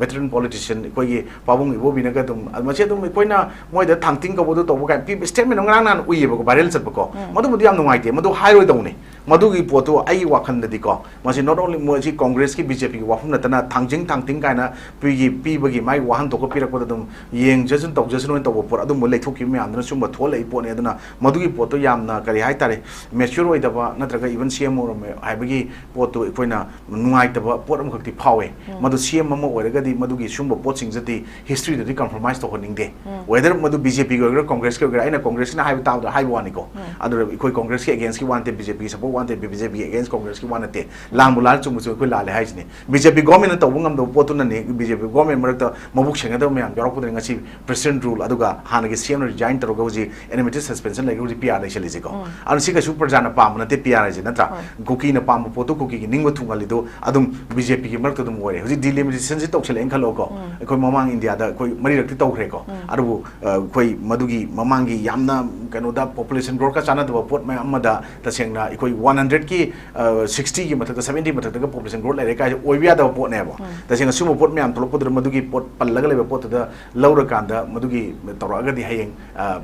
veteran politician koi gi pabung ibo binaga dum mache dum koi na moi da thangting ko bo to bo ka statement ngang nan ui bo viral chat ko madu mudi am ngai te madu hairoi dong ne madu gi poto ai wakhan da di ko mase not only moi ji congress ki BJP ki wafum na tana thangjing thangting kana pi bagi mai wahan to ko pirak ko dum yeng jasun tok jasun to bo por adum mo lekthok ki me am na sumba tholei po ne aduna madu gi poto yamna kari hai tare mature oi daba natraga even CM or me haibagi poto koina nungai daba poram khakti phawe madu CM mo oiraga di madu gi sumba pot sing jati history da compromise to honing de whether madu BJP go congress go aina congress na haiba taw da haiba wani ko adu koi congress ki against ki wanted BJP support wanted BJP against congress ki wanate lamulal chumu chu koi lale haisne BJP government to bungam do potu na ne BJP government marakta mabuk senga da me am yorok pudre ngasi president rule aduga hanagi CM resign to go ji enmity suspension like PR le chali ko anu sika super jana pam na te PR je natra kuki na pam poto kuki ki ningwa thungali do adum BJP ki marak to dum ore hoji delimitation se toksel en khalo ko koi mamang India da koi mari rakti tawre ko aru koi madugi mamangi yamna kano da population growth ka chana da pot ma amada ta sengna koi 100 ki 60 ki mathak 70 mathak da population growth lai ka oibia da pot ne bo ta senga sumo pot me am tolok podra madugi pot pallaga le pot da laura kanda madugi tawraga di hayeng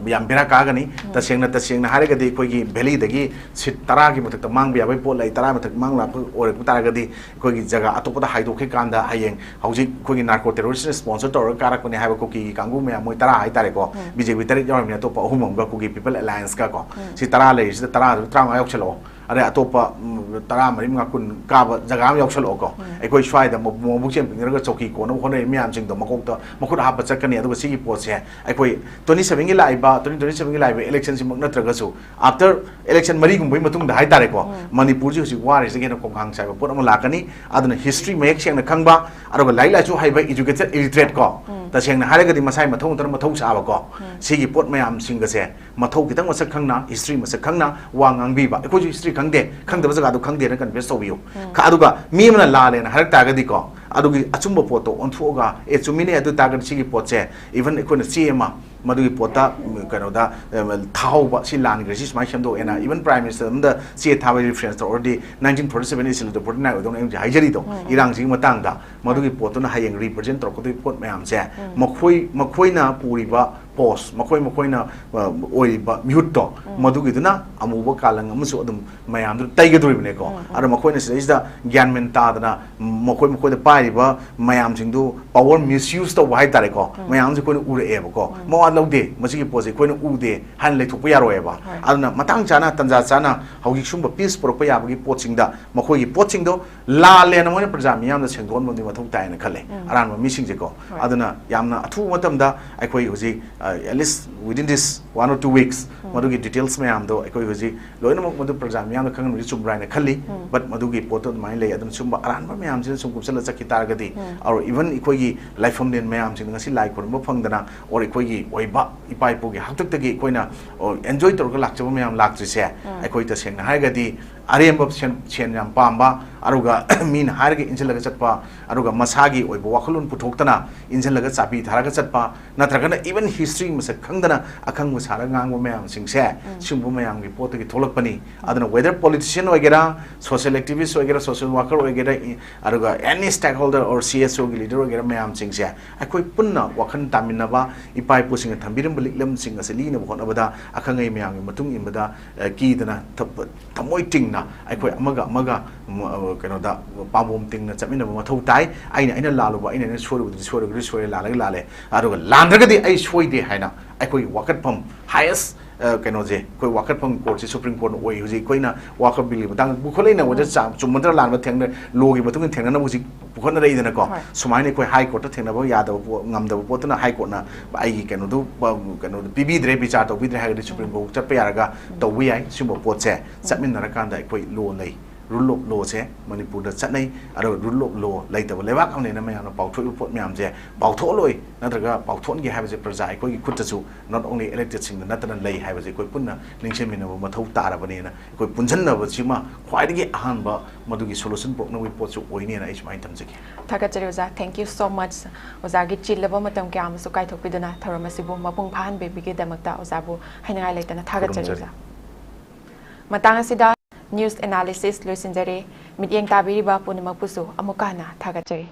yam bera ka gani ta sengna hare ga di koi gi valley dagi sit tara gi mathak mang bia bai pot lai tara mathak mang la ore tara ga di koi gi jaga atopa da haido ke kanda hayeng hauji koi gi narco terrorist sponsor tor karak ne haiba ko ki kangu me moi tara hai tare ko BJP tare jawam ne to pa humam ga ko gi people alliance ka ko si tara le si tara tra ma yok chalo are atopa tara mari nga kun ka ba jaga am yok chalo ko ai koi swai da mo bu chen ping ga choki ko no khone miam jing do makok to makut ha pa chakani adu si gi pot se ai koi 27 gi lai ba 27 gi lai ba election si mak na traga su after election mari gum bai matung da hai tare ko Manipur ji war is again ko khang sai ba pot am lakani aduna history mek seng na khang ba aro ga lai la chu hai ba educated illiterate ko ta seng na hare ga di masai mathong tar mathong sa ba ko si gi pot mayam sing ga se mathau kitang masak khangna history masak khangna wa ngang bi ba ko ju history khangde khangda ba jaga du khangde na kan best of you ka adu ga mi mana la le na harak ta ga di ko adu gi achumba poto on thu ga e chumine adu ta ga si gi pot se even ko na CM madu pota kano da thau ba si lan gre si smai shamdo ena even prime minister da si thawa reference to already 1947 is the port na odong em haijari do irang sing matang da madu gi poto na hayeng represent to ko pot mayam se makhoi na puri ba post makhoi na oi ba mute to madu gi duna amu ba kalang amu so adum mayam du tai ga duri bne ko ara makhoi na is da gyan men ta da makhoi da pai ba mayam sing du power misuse to wai tare ko mayam ji ko u re e ba ko laude masigi pose koina ude han le thupa yaro eba aduna matang chana tanja chana haugi sumba peace porpa yabagi poching da makoi gi poching do la le na mona praja miyam da sengdon mondi mathuk tai na khale aran ma missing je ko aduna yamna athu matam da akoi hoji at least within this 1 or 2 weeks madugi details mayam do akoi hoji loina mok madu praja miyam da khang ri chumrai na khali but madugi poto mai le adum sumba aran ma miyam jin sum kumsala chaki tar gadi or even ikoi gi life from den mayam jin ngasi lai khor mo phangdana or ikoi gi ba ipai pogi haktuk tagi koina enjoy tor ga lakchaba mayam laktri se akoi ta seng ha ga di arem ba chen yam pamba aruga min har ga injil laga chatpa aruga masagi oi ba wakhlun puthok tana injil laga chapi thara ga chatpa natraga na even history masa khangdana ꯐꯖꯅ ꯑꯈꯪꯕ ꯁꯥꯔꯒ ꯉꯥꯡꯕ ꯃꯌꯥꯝꯁꯤꯡꯁꯦ ꯁꯤꯒꯨꯝꯕ ꯃꯌꯥꯝꯒꯤ ꯄꯣꯠꯇꯒꯤ ꯊꯣꯛꯂꯛꯄꯅꯤ ꯑꯗꯨꯅ weather politician ꯑꯣꯏꯒꯦꯔꯥ social ꯑꯦꯛꯇꯤꯚꯤꯁ ꯑꯣꯏꯒꯦꯔꯥ ꯁꯣꯁꯤꯌꯦꯜ ꯋꯥꯔꯀꯔ ꯑꯣꯏꯒꯦꯔꯥ ꯑꯗꯨꯒ ꯑꯦꯅꯤ ꯁ꯭ꯇꯦꯛ ꯍꯣꯜꯗꯔ ꯑꯣꯔ CSOꯒꯤ ꯂꯤꯗꯔ ꯑꯣꯏꯒꯦꯔꯥ ꯃꯌꯥꯝꯁꯤꯡꯁꯦ ꯑꯩꯈꯣꯏ ꯄꯨꯟꯅ ꯋꯥꯈꯜ ꯇꯥꯃꯤꯟꯅꯕ ꯏꯄꯥ ꯏꯄꯨꯁꯤꯡꯅ ꯊꯝꯕꯤꯔꯝꯕ ꯂꯤꯛꯂꯝꯁꯤꯡ ꯑꯁꯤ ꯂꯤꯅꯕ ꯍꯣꯠꯅꯕꯗ ꯑꯈꯪ ꯑꯍꯩ ꯃꯌꯥꯝꯒꯤ ꯃꯇꯨꯡ ꯏꯟꯕꯗ ꯀꯤꯗꯅ ꯊꯃꯣꯏ ꯇꯤꯡꯅ ꯑꯩꯈꯣꯏ ꯑꯃꯒ ꯀꯩꯅꯣꯗ ꯄꯥꯝꯕꯣꯝ ꯇꯤꯡꯅ ꯆꯠꯃꯤꯟꯅꯕ ꯃꯊꯧ ꯇꯥꯏ ꯑꯩꯅ ꯂꯥꯜꯂꯨꯕ ꯑꯩꯅ ꯁꯣꯏꯔꯨꯕꯗꯤ ꯁꯣꯏꯔꯦ ꯂꯥꯜꯂꯒ ꯂꯥꯜꯂꯦ ꯑꯗꯨꯒ ꯂꯥꯟꯗ꯭ꯔꯒꯗꯤ ꯑꯩ ꯁꯣꯏꯗꯦ ꯍꯥꯏꯅ ꯑꯩꯈꯣꯏ ꯋꯥꯀꯠꯐꯝ ꯍꯥꯏꯌꯦꯁ ꯀꯩꯅꯣꯁꯦ ꯑꯩꯈꯣꯏ ꯋꯥꯀꯠꯐꯝ ꯀꯣꯔꯠꯁꯦ ꯁꯨꯄ꯭ꯔꯤꯝ ꯀꯣꯔꯠꯅ ꯑꯣꯏ ꯍꯧꯖꯤꯛ ꯑꯩꯈꯣꯏꯅ ꯋꯥꯀꯠ ꯕꯤꯜꯒꯤ ꯃꯇꯥꯡꯗ ꯄꯨꯈꯠꯂꯛꯏꯅꯕꯗ ꯆꯨꯝꯃꯗ꯭ꯔꯥ ꯂꯥꯟꯕ ꯂꯣꯒꯤ ꯃꯇꯨꯡ ꯏꯟꯅ ꯊꯦꯡꯅꯅꯕ ꯍꯧꯖꯤꯛ ꯄꯨꯈꯠꯅꯔꯛꯏꯗꯅꯀꯣ ꯁꯨꯃꯥꯏꯅ ꯑꯩꯈꯣꯏ ꯍꯥꯏ ꯀꯣꯔꯠꯇ ꯊꯦꯡꯅꯕ ꯌꯥꯗꯕ ꯉꯝꯗꯕ ꯄꯣꯠꯇꯨꯅ ꯍꯥꯏ ꯀꯣꯔꯠꯅ ꯑꯩꯒꯤ ꯀꯩꯅꯣꯗꯨ ꯄꯤꯕꯤꯗ꯭ꯔꯦ ꯕꯤꯆꯥꯔ ꯇꯧꯕꯤꯗ꯭ꯔꯦ ꯍꯥꯏꯔꯒꯗꯤ ꯁꯨꯄ꯭ꯔꯤꯝ ꯀꯣꯔꯠ ꯆꯠꯄ ꯌꯥꯔꯒ ꯇꯧꯕ ꯌꯥꯏ ꯁꯤꯒꯨꯝꯕ ꯄꯣꯠꯁꯦ ꯆꯠꯃꯤꯟꯅꯔꯀꯥꯟꯗ ꯑꯩꯈꯣꯏ ꯂꯣ ꯂꯩ ꯔꯨꯜ ꯑꯣꯐ ꯂꯣꯁꯦ ꯃꯅꯤꯄꯨꯔꯗ ꯆꯠꯅꯩ ꯑꯗꯨꯒ ꯔꯨꯜ ꯑꯣꯐ ꯂꯣ ꯂꯩꯇꯕ ꯂꯩꯕꯥꯛ ꯑꯃꯅꯦꯅ ꯃꯌꯥꯝꯅ ꯄꯥꯎꯊꯣꯛꯏꯕ ꯄꯣꯠ ꯃꯌꯥꯝꯁꯦ ꯄꯥꯎꯊꯣꯛꯑꯂꯣꯏ ꯅꯠꯇ꯭ꯔꯒ ꯄꯥꯎꯊꯣꯛꯍꯟꯒꯦ ꯍꯥꯏꯕꯁꯦ ꯄ꯭ꯔꯖꯥ ꯑꯩꯈꯣꯏꯒꯤ ꯈꯨꯠꯇꯁꯨ ꯅꯣꯠ ꯑꯣꯟꯂꯤ ꯑꯦꯂꯦꯛꯇꯦꯗꯁꯤꯡꯗ ꯅꯠꯇꯅ ꯂꯩ ꯍꯥꯏꯕꯁꯦ ꯑꯩꯈꯣꯏ ꯄꯨꯟꯅ ꯅꯤꯡꯁꯤꯡꯃꯤꯟꯅꯕ ꯃꯊꯧ ꯇꯥꯔꯕꯅꯦꯅ ꯑꯩꯈꯣꯏ ꯄꯨꯟꯁꯤꯟꯅꯕꯁꯤꯃ ꯈ꯭ꯋꯥꯏꯗꯒꯤ ꯑꯍꯥꯟꯕ ꯃꯗꯨꯒꯤ ꯁꯣꯂꯨꯁꯟ ꯄꯨꯔꯛꯅꯕꯒꯤ ꯄꯣꯠꯁꯨ ꯑꯣꯏꯅꯦꯅ ꯑꯩ ꯁꯨꯃꯥꯏꯅ ꯊꯝꯖꯒꯦ ꯊꯥꯒꯠꯆꯔꯤ ꯑꯣꯖꯥ ꯊꯦꯡꯛ ꯌꯨ ꯁꯣ ꯃꯆ ꯑꯣꯖꯥꯒꯤ ꯆꯤꯜꯂꯕ ꯃꯇꯝ ꯀꯌꯥ ꯑꯃꯁꯨ ꯀꯥꯏꯊꯣꯛꯄꯤꯗꯨꯅ ꯊꯧꯔꯝ ꯑꯁꯤꯕꯨ ꯃꯄꯨꯡ ꯐꯥꯍꯟꯕꯤꯕꯒꯤꯗꯃꯛꯇ ꯑꯣꯖꯥꯕꯨ ꯍꯥꯏꯅꯤꯡꯉꯥꯏ ꯂꯩꯇꯅ ꯊꯥꯒꯠꯆꯔꯤ ꯑꯣꯖꯥ ꯃꯇꯥꯡ ꯑꯁꯤꯗ ꯅ꯭ꯌꯨꯁ ꯑꯦꯅꯥꯂꯤꯁꯤꯁ ꯂꯣꯏꯁꯤꯟꯖꯔꯦ ꯃꯤꯠꯌꯦꯡ ꯇꯥꯕꯤꯔꯤꯕ ꯄꯨꯝꯅꯃꯛꯄꯨꯁꯨ ꯑꯃꯨꯛꯀ ꯍꯟꯅ ꯊꯥꯒꯠꯆꯔꯤ